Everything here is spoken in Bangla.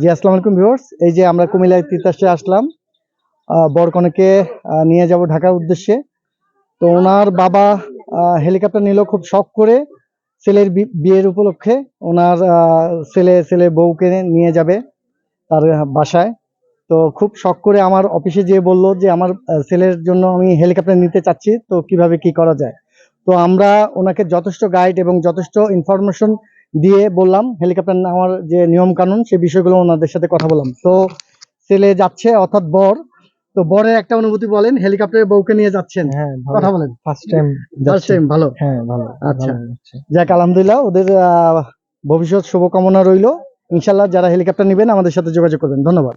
জি, আসসালামু আলাইকুম ভিউয়ার্স। এই যে আমরা কুমিল্লার তিতাসে আসলাম বরকনেকে নিয়ে যাব ঢাকার উদ্দেশ্যে। তো ওনার বাবা হেলিকপ্টার নিল খুব শখ করে ছেলের বিয়ের উপলক্ষে। ওনার ছেলে বউকে নিয়ে যাবে তার বাসায়। তো খুব শখ করে আমার অফিসে যেয়ে বললো যে আমার ছেলের জন্য আমি হেলিকপ্টার নিতে চাচ্ছি, তো কিভাবে কি করা যায়। তো আমরা ওনাকে যথেষ্ট গাইড এবং যথেষ্ট ইনফরমেশন দিয়ে বললাম হেলিকপ্টার নেওয়ার যে নিয়ম কানুন সে বিষয়গুলো ওনাদের সাথে কথা বললাম। তো ছেলে যাচ্ছে অর্থাৎ বর। তো বরের একটা অনুভূতি বলেন, হেলিকপ্টারে বউকে নিয়ে যাচ্ছেন। হ্যাঁ, কথা বলেন। ফার্স্ট টাইম ফার্স্ট টাইম, ভালো। হ্যাঁ, ভালো আচ্ছা, ভালো হচ্ছে। যাক আলহামদুলিল্লাহ, ওদের ভবিষ্যৎ শুভকামনা রইল। ইনশাল্লাহ যারা হেলিকপ্টার নেবেন আমাদের সাথে যোগাযোগ করবেন। ধন্যবাদ।